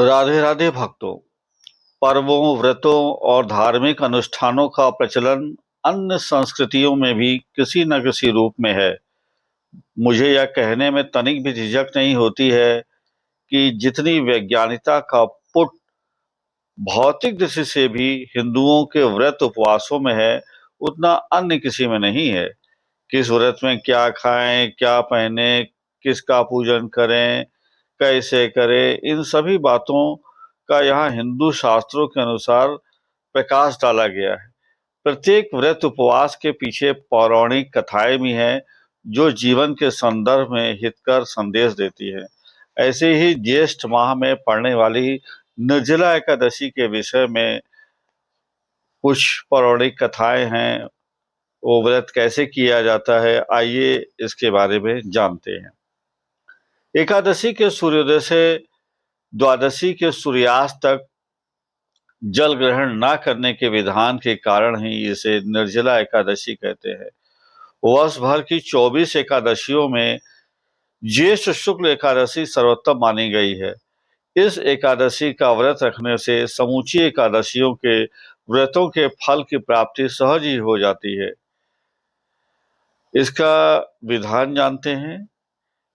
राधे राधे भक्तों। पर्वों, व्रतों और धार्मिक अनुष्ठानों का प्रचलन अन्य संस्कृतियों में भी किसी न किसी रूप में है। मुझे यह कहने में तनिक भी झिझक नहीं होती है कि जितनी वैज्ञानिकता का पुट भौतिक दृष्टि से भी हिंदुओं के व्रत उपवासों में है, उतना अन्य किसी में नहीं है। किस व्रत में क्या खाएं, क्या पहने, किसका पूजन करें, कैसे करें, इन सभी बातों का यहाँ हिंदू शास्त्रों के अनुसार प्रकाश डाला गया है। प्रत्येक व्रत उपवास के पीछे पौराणिक कथाएं भी हैं, जो जीवन के संदर्भ में हितकर संदेश देती है। ऐसे ही ज्येष्ठ माह में पड़ने वाली निर्जला एकादशी के विषय में कुछ पौराणिक कथाएं हैं। वो व्रत कैसे किया जाता है, आइए इसके बारे में जानते हैं। एकादशी के सूर्योदय से द्वादशी के सूर्यास्त तक जल ग्रहण न करने के विधान के कारण ही इसे निर्जला एकादशी कहते हैं। वर्ष भर की 24 एकादशियों में ज्येष्ठ शुक्ल एकादशी सर्वोत्तम मानी गई है। इस एकादशी का व्रत रखने से समूची एकादशियों के व्रतों के फल की प्राप्ति सहज ही हो जाती है। इसका विधान जानते हैं।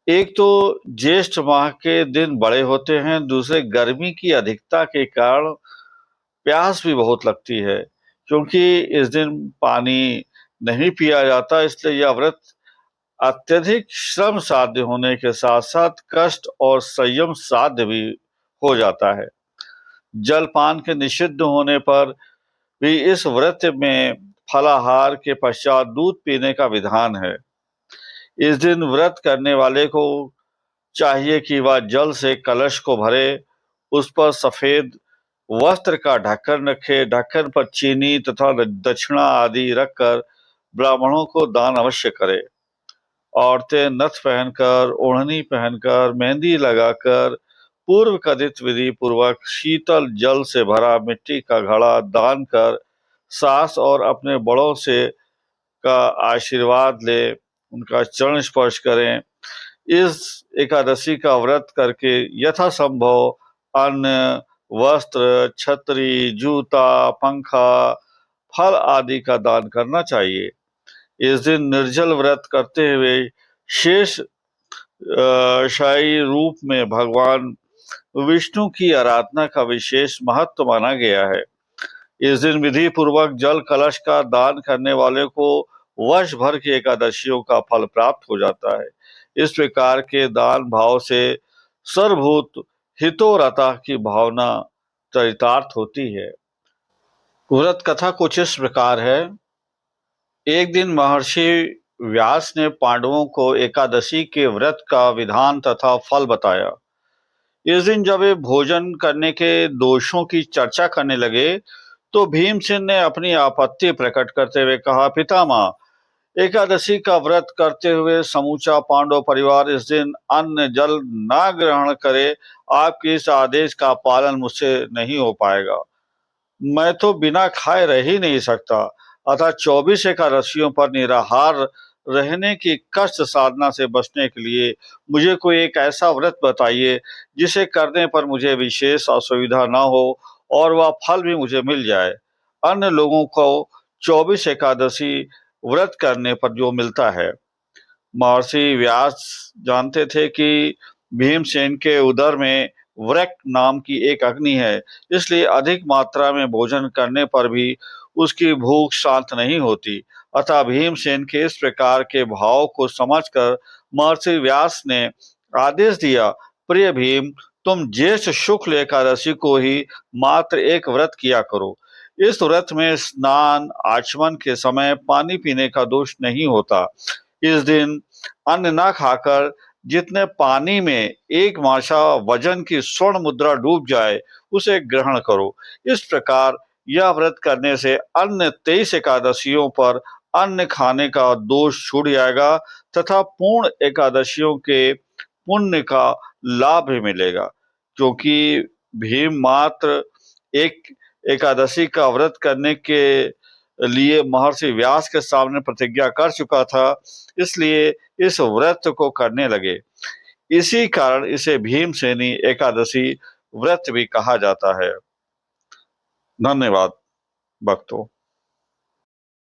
एक तो ज्येष्ठ माह के दिन बड़े होते हैं, दूसरे गर्मी की अधिकता के कारण प्यास भी बहुत लगती है। क्योंकि इस दिन पानी नहीं पिया जाता, इसलिए यह व्रत अत्यधिक श्रम साध्य होने के साथ साथ कष्ट और संयम साध्य भी हो जाता है। जलपान के निषिद्ध होने पर भी इस व्रत में फलाहार के पश्चात दूध पीने का विधान है। इस दिन व्रत करने वाले को चाहिए कि वह जल से कलश को भरे, उस पर सफेद वस्त्र का ढक्कन रखे, ढक्कन पर चीनी तथा दक्षिणा आदि रखकर ब्राह्मणों को दान अवश्य करे। औरतें नथ पहनकर, ओढ़नी पहनकर, मेहंदी लगाकर पूर्व कथित विधि पूर्वक शीतल जल से भरा मिट्टी का घड़ा दान कर सास और अपने बड़ों से का आशीर्वाद ले, उनका चरण स्पर्श करें। इस एकादशी का व्रत करके यथासंभव अन्न, वस्त्र, छतरी, जूता, पंखा, फल आदि का दान करना चाहिए। इस दिन निर्जल व्रत करते हुए शेष शाही रूप में भगवान विष्णु की आराधना का विशेष महत्व माना गया है। इस दिन विधि पूर्वक जल कलश का दान करने वाले को वर्ष भर की एकादशियों का फल प्राप्त हो जाता है। इस प्रकार के दान भाव से सर्वभूत हितोरता की भावना चरितार्थ होती है। व्रत कथा कुछ इस प्रकार है। एक दिन महर्षि व्यास ने पांडवों को एकादशी के व्रत का विधान तथा फल बताया। इस दिन जब वे भोजन करने के दोषों की चर्चा करने लगे तो भीमसेन ने अपनी आपत्ति प्रकट करते हुए कहा, पितामह, एकादशी का व्रत करते हुए समूचा पांडव परिवार इस दिन अन्न जल ना ग्रहण करे, आपके इस आदेश का पालन मुझसे नहीं हो पाएगा। मैं तो बिना खाए रह ही नहीं सकता। अतः 24 एकादशियों पर निराहार रहने की कष्ट साधना से बचने के लिए मुझे कोई एक ऐसा व्रत बताइए जिसे करने पर मुझे विशेष असुविधा न हो और वह फल भी मुझे मिल जाए। अन्य लोगों को 24 एकादशी व्रत करने पर जो मिलता है। महर्षि व्यास जानते थे कि भीमसेन के उदर में वृक नाम की एक अग्नि है, इसलिए अधिक मात्रा में भोजन करने पर भी उसकी भूख शांत नहीं होती। अतः भीमसेन के इस प्रकार के भाव को समझकर महर्षि व्यास ने आदेश दिया, प्रिय भीम, तुम ज्येष्ठ शुक्ल एकादशी को ही मात्र एक व्रत किया करो। इस व्रत में स्नान आचमन के समय पानी पीने का दोष नहीं होता। इस दिन अन्न न खाकर जितने पानी में एक माशा वजन की स्वर्ण मुद्रा डूब जाए उसे ग्रहण करो। इस प्रकार यह व्रत करने से अन्य 23 एकादशियों पर अन्न खाने का दोष छूट जाएगा तथा पूर्ण एकादशियों के पुण्य का लाभ भी मिलेगा। क्योंकि भीम मात्र एक एकादशी का व्रत करने के लिए महर्षि व्यास के सामने प्रतिज्ञा कर चुका था, इसलिए इस व्रत को करने लगे। इसी कारण इसे भीमसेनी एकादशी व्रत भी कहा जाता है। धन्यवाद भक्तों।